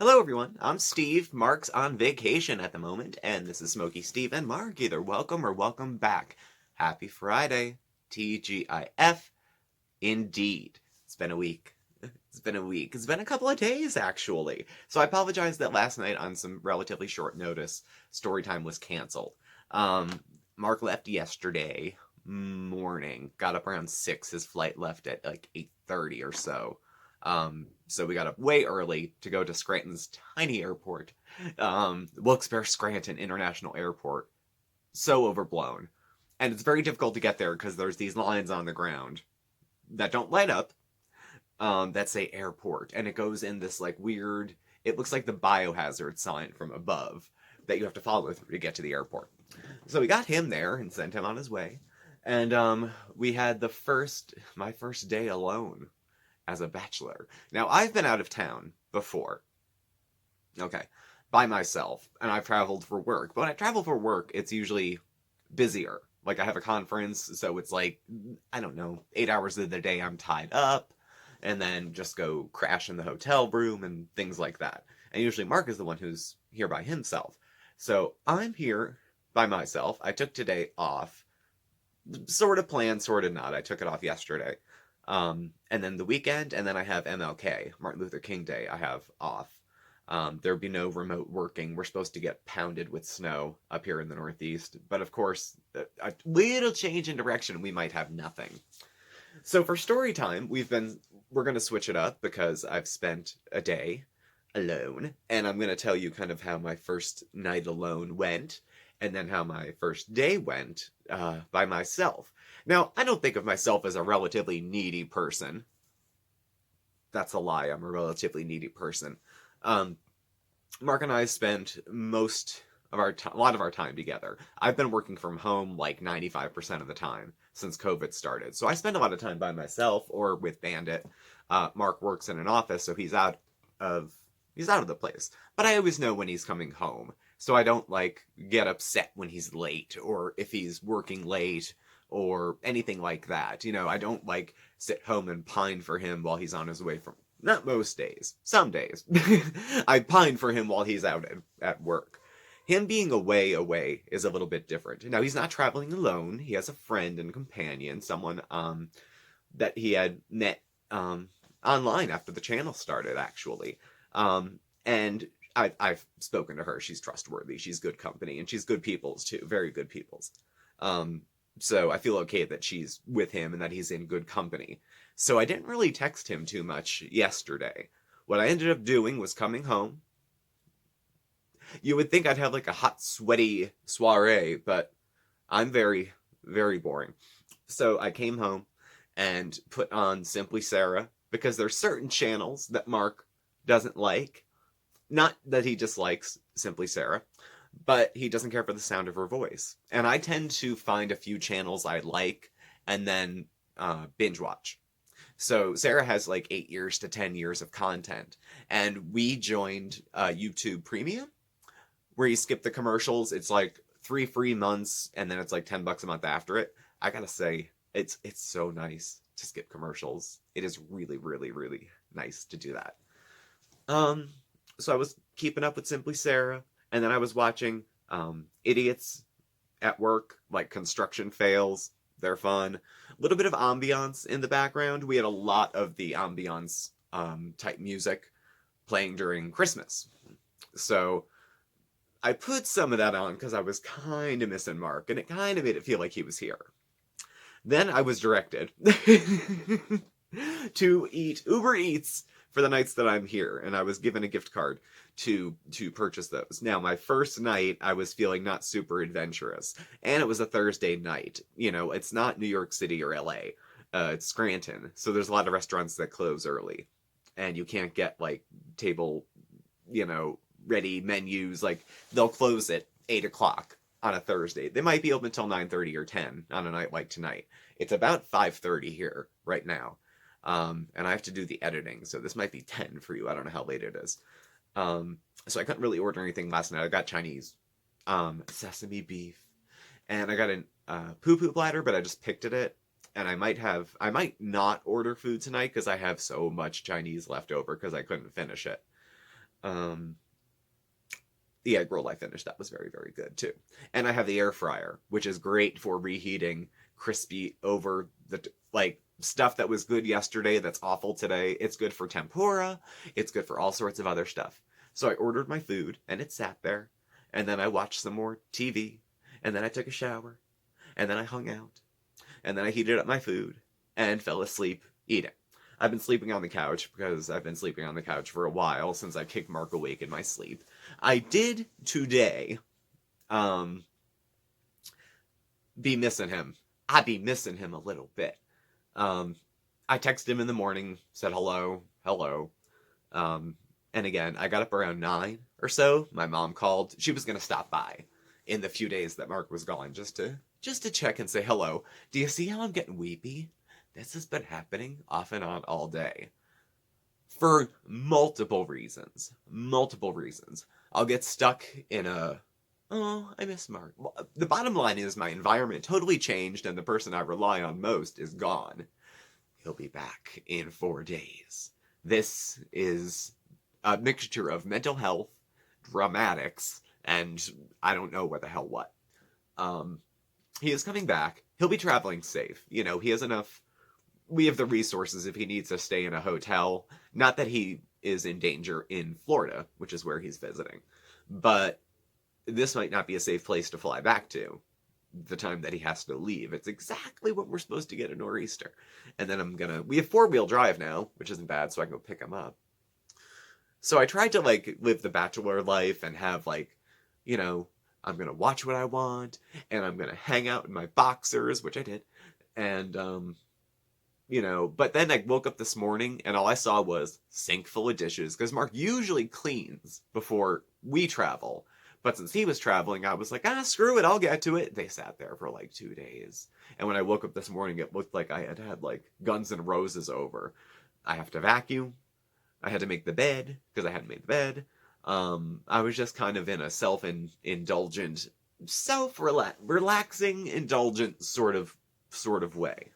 Hello everyone, I'm Steve. Mark's on vacation at the moment, and this is Smokey Steve and Mark. Either welcome or welcome back. Happy Friday. TGIF. Indeed. It's been a week. It's been a week. It's been a couple of days, actually. So I apologize that last night, on some relatively short notice, Storytime was canceled. Mark left yesterday morning. Got up around 6. His flight left at like 8:30 or so. So we got up way early to go to Scranton's tiny airport, Wilkes-Barre Scranton International Airport. So overblown. And it's very difficult to get there because there's these lines on the ground that don't light up, that say airport. And it goes in this like weird, it looks like the biohazard sign from above that you have to follow through to get to the airport. So we got him there and sent him on his way. And we had my first day alone as a bachelor. Now, I've been out of town before. Okay. By myself. And I've traveled for work. But when I travel for work, it's usually busier. Like, I have a conference, so it's like, I don't know, 8 hours of the day I'm tied up, and then just go crash in the hotel room and things like that. And usually Mark is the one who's here by himself. So I'm here by myself. I took today off. Sort of planned, sort of not. I took it off yesterday. And then the weekend, and then I have MLK, Martin Luther King Day, I have off. There'll be no remote working. We're supposed to get pounded with snow up here in the Northeast. But of course, a little change in direction, we might have nothing. So for story time, we're going to switch it up because I've spent a day alone. And I'm going to tell you kind of how my first night alone went, and then how my first day went by myself. Now, I don't think of myself as a relatively needy person. That's a lie. I'm a relatively needy person. Mark and I spent a lot of our time together. I've been working from home like 95% of the time since COVID started. So I spend a lot of time by myself or with Bandit. Mark works in an office, so he's out of the place. But I always know when he's coming home. So I don't like get upset when he's late or if he's working late or anything like that. I don't like sit home and pine for him while he's on his way from, not most days, some days. I pine for him while he's out at work. Him being away is a little bit different. Now, he's not traveling alone. He has a friend and companion, someone that he had met online after the channel started, actually. And I've spoken to her. She's trustworthy. She's good company, and she's good people's too. Very good people's. So I feel okay that she's with him and that he's in good company. So I didn't really text him too much yesterday. What I ended up doing was coming home. You would think I'd have like a hot, sweaty soiree, but I'm very, very boring. So I came home and put on Simply Sarah because there's certain channels that Mark doesn't like. Not that he dislikes Simply Sarah, but he doesn't care for the sound of her voice. And I tend to find a few channels I like and then binge watch. So Sarah has like 8 years to 10 years of content. And we joined YouTube Premium, where you skip the commercials. It's like 3 free months, and then it's like $10 a month after it. I gotta say, it's so nice to skip commercials. It is really, really, really nice to do that. So I was keeping up with Simply Sarah. And then I was watching idiots at work, like construction fails. They're fun. A little bit of ambiance in the background. We had a lot of the ambiance type music playing during Christmas. So I put some of that on because I was kind of missing Mark, and it kind of made it feel like he was here. Then I was directed to eat Uber Eats for the nights that I'm here, and I was given a gift card to purchase those. Now, my first night, I was feeling not super adventurous, and it was a Thursday night. It's not New York City or LA. It's Scranton, so there's a lot of restaurants that close early, and you can't get, like, table, ready menus. Like, they'll close at 8 o'clock on a Thursday. They might be open until 9:30 or 10 on a night like tonight. It's about 5:30 here right now. And I have to do the editing, so this might be 10 for you. I don't know how late it is. So I couldn't really order anything last night. I got Chinese, sesame beef, and I got a poo-poo platter, but I just picked at it. And I might not order food tonight because I have so much Chinese left over because I couldn't finish it. Um, the egg roll I finished, that was very, very good too. And I have the air fryer, which is great for reheating crispy over the like stuff that was good yesterday that's awful today. It's good for tempura. It's good for all sorts of other stuff. So I ordered my food and it sat there. And then I watched some more TV. And then I took a shower. And then I hung out. And then I heated up my food and fell asleep eating. I've been sleeping on the couch because I've been sleeping on the couch for a while since I kicked Mark awake in my sleep. I did today be missing him. I be missing him a little bit. Um, I texted him in the morning, said hello, hello. And again, I got up around 9 or so. My mom called. She was gonna stop by in the few days that Mark was gone just to check and say hello. Do you see how I'm getting weepy? This has been happening off and on all day. For multiple reasons. Multiple reasons. I'll get stuck in a, oh, I miss Mark. Well, the bottom line is my environment totally changed and the person I rely on most is gone. He'll be back in 4 days. This is a mixture of mental health, dramatics, and I don't know what the hell what. He is coming back. He'll be traveling safe. You know, he has enough. We have the resources if he needs to stay in a hotel. Not that he is in danger in Florida, which is where he's visiting. But this might not be a safe place to fly back to the time that he has to leave. It's exactly what we're supposed to get a nor'easter. And then we have 4-wheel drive now, which isn't bad, so I can go pick him up. So I tried to like live the bachelor life and have like, you know, I'm gonna watch what I want, and I'm gonna hang out in my boxers, which I did, and you know, but then I woke up this morning and all I saw was sink full of dishes because Mark usually cleans before we travel. But since he was traveling, I was like, screw it, I'll get to it. They sat there for like 2 days. And when I woke up this morning, it looked like I had like Guns N' Roses over. I have to vacuum. I had to make the bed because I hadn't made the bed. I was just kind of in a self-indulgent, relaxing, indulgent sort of way.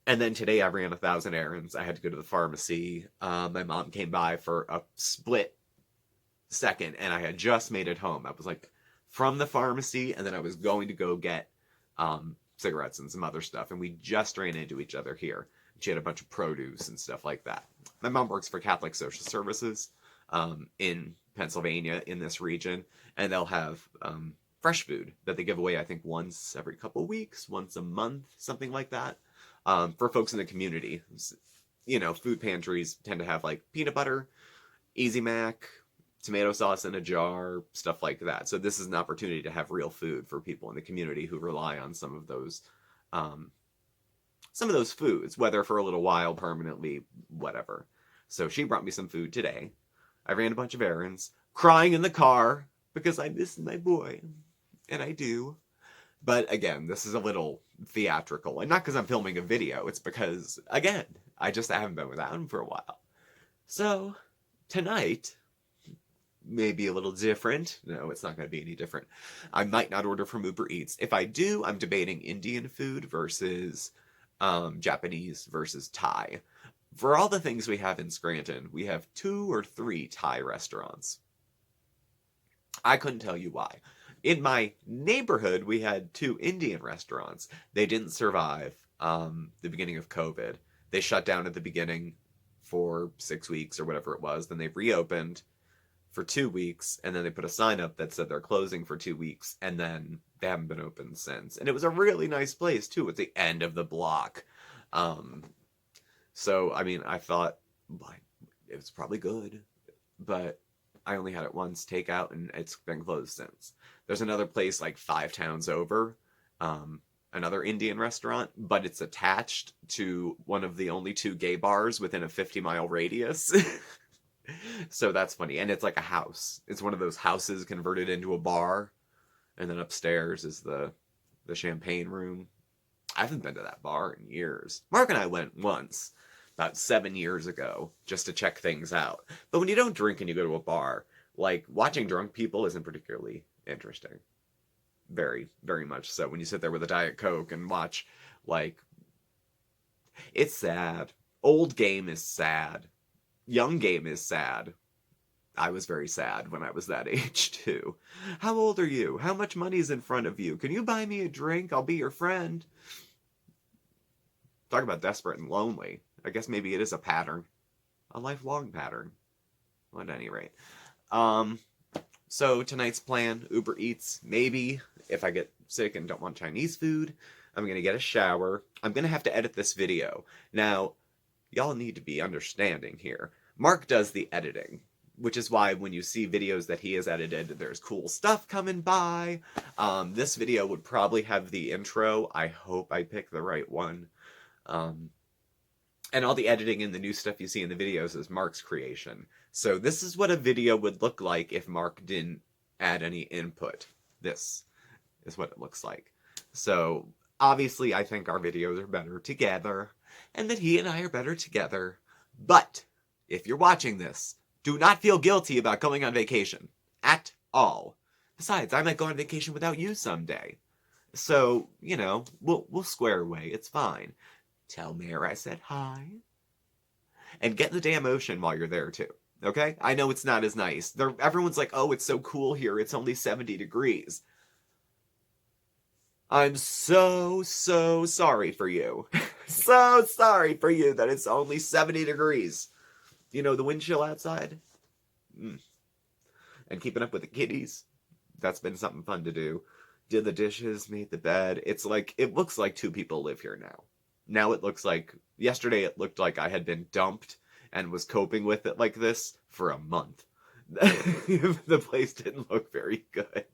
And then today I ran 1,000 errands. I had to go to the pharmacy. My mom came by for a split second, and I had just made it home. I was like from the pharmacy, and then I was going to go get cigarettes and some other stuff, and we just ran into each other here. She had a bunch of produce and stuff like that. My mom works for Catholic Social Services in Pennsylvania, in this region, and they'll have fresh food that they give away, I think, once every couple weeks, once a month, something like that, for folks in the community. You know, food pantries tend to have like peanut butter, Easy Mac, tomato sauce in a jar, stuff like that. So this is an opportunity to have real food for people in the community who rely on some of those foods, whether for a little while, permanently, whatever. So she brought me some food today. I ran a bunch of errands, crying in the car because I miss my boy. And I do. But again, this is a little theatrical. And not because I'm filming a video. It's because, again, I just haven't been without him for a while. So, tonight, maybe a little different. No, it's not going to be any different. I might not order from Uber Eats. If I do, I'm debating Indian food versus Japanese versus Thai. For all the things we have in Scranton, we have 2 or 3 Thai restaurants. I couldn't tell you why. In my neighborhood, we had 2 Indian restaurants. They didn't survive the beginning of COVID. They shut down at the beginning for 6 weeks or whatever it was. Then they reopened for 2 weeks, and then they put a sign up that said they're closing for 2 weeks, and then they haven't been open since. And it was a really nice place, too. It's the end of the block. So, I mean, I thought, it was probably good, but I only had it once takeout, and it's been closed since. There's another place like 5 towns over, another Indian restaurant, but it's attached to one of the only 2 gay bars within a 50-mile radius. So that's funny. And it's like a house. It's one of those houses converted into a bar, and then upstairs is the champagne room. I haven't been to that bar in years. Mark and I went once, about 7 years ago, just to check things out. But when you don't drink and you go to a bar, like, watching drunk people isn't particularly interesting. Very, very much so. When you sit there with a Diet Coke and watch, like, it's sad. Old game is sad. Young game is sad. I was very sad when I was that age, too. How old are you? How much money is in front of you? Can you buy me a drink? I'll be your friend. Talk about desperate and lonely. I guess maybe it is a pattern. A lifelong pattern. Well, at any rate. Um, so tonight's plan, Uber Eats. Maybe, if I get sick and don't want Chinese food, I'm going to get a shower. I'm going to have to edit this video. Now, y'all need to be understanding here. Mark does the editing, which is why when you see videos that he has edited, there's cool stuff coming by. This video would probably have the intro. I hope I pick the right one. And all the editing and the new stuff you see in the videos is Mark's creation. So this is what a video would look like if Mark didn't add any input. This is what it looks like. So obviously I think our videos are better together, and that he and I are better together. But if you're watching this, do not feel guilty about going on vacation. At all. Besides, I might go on vacation without you someday. So, you know, we'll square away. It's fine. Tell Mayor I said hi. And get in the damn ocean while you're there, too. Okay? I know it's not as nice. Everyone's like, oh, it's so cool here. It's only 70 degrees. I'm so sorry for you. So sorry for you that it's only 70 degrees. You know, the wind chill outside? And keeping up with the kitties. That's been something fun to do. Did the dishes, made the bed. It looks like 2 people live here now. Now it looks like, yesterday it looked like I had been dumped and was coping with it like this for a month. The place didn't look very good.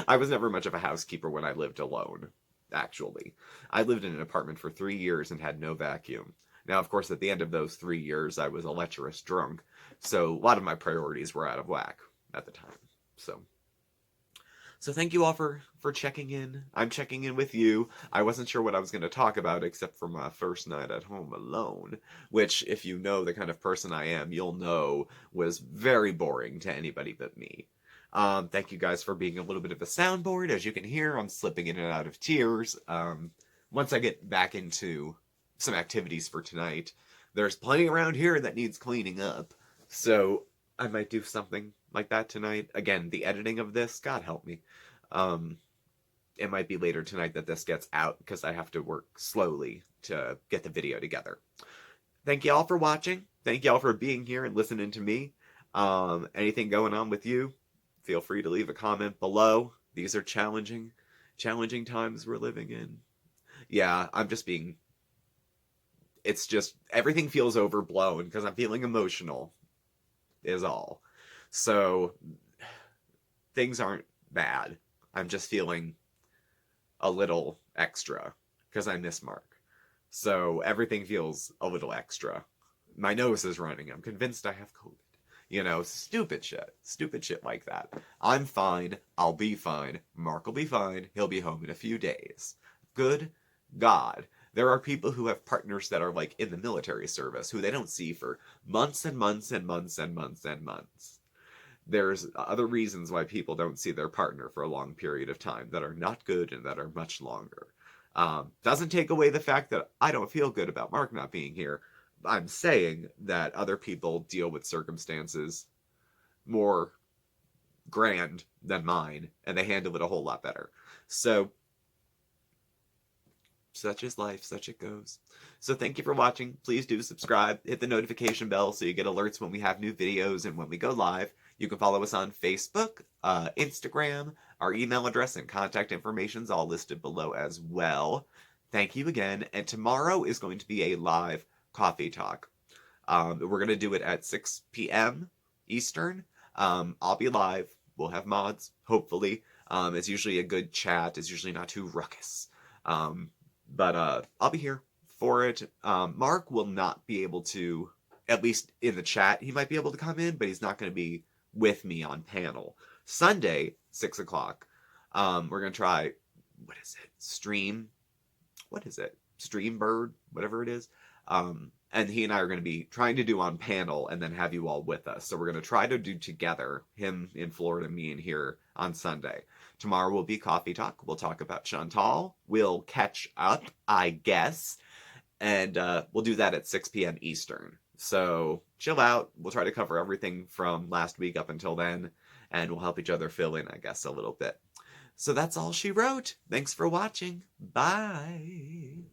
I was never much of a housekeeper when I lived alone, actually. I lived in an apartment for 3 years and had no vacuum. Now, of course, at the end of those 3 years, I was a lecherous drunk, so a lot of my priorities were out of whack at the time. So thank you all for checking in. I'm checking in with you. I wasn't sure what I was going to talk about except for my first night at home alone, which, if you know the kind of person I am, you'll know was very boring to anybody but me. Thank you guys for being a little bit of a soundboard. As you can hear, I'm slipping in and out of tears. Once I get back into some activities for tonight, there's plenty around here that needs cleaning up. So I might do something like that tonight. Again, the editing of this, God help me. It might be later tonight that this gets out because I have to work slowly to get the video together. Thank you all for watching. Thank you all for being here and listening to me. Anything going on with you? Feel free to leave a comment below. These are challenging times we're living in. Yeah, it's just, everything feels overblown because I'm feeling emotional, is all. So, things aren't bad. I'm just feeling a little extra because I miss Mark. So, everything feels a little extra. My nose is running. I'm convinced I have COVID. You know, stupid shit like that. I'm fine. I'll be fine. Mark will be fine. He'll be home in a few days. Good God. There are people who have partners that are like in the military service who they don't see for months and months and months and months and months. There's other reasons why people don't see their partner for a long period of time that are not good and that are much longer. Doesn't take away the fact that I don't feel good about Mark not being here. I'm saying that other people deal with circumstances more grand than mine, and they handle it a whole lot better. So, such is life, such it goes. So thank you for watching. Please do subscribe, hit the notification bell so you get alerts when we have new videos and when we go live. You can follow us on Facebook, Instagram, our email address and contact information is all listed below as well. Thank you again, and tomorrow is going to be a live coffee talk. We're going to do it at 6 p.m. Eastern. I'll be live. We'll have mods, hopefully. It's usually a good chat. It's usually not too ruckus. But I'll be here for it. Mark will not be able to, at least in the chat, he might be able to come in, but he's not going to be with me on panel. Sunday, 6 o'clock, we're going to try, Streambird, whatever it is. And he and I are going to be trying to do on panel and then have you all with us. So we're going to try to do together, him in Florida, me in here on Sunday. Tomorrow will be coffee talk. We'll talk about Chantal. We'll catch up, I guess. And we'll do that at 6 p.m. Eastern. So chill out. We'll try to cover everything from last week up until then, and we'll help each other fill in, I guess, a little bit. So that's all she wrote. Thanks for watching. Bye.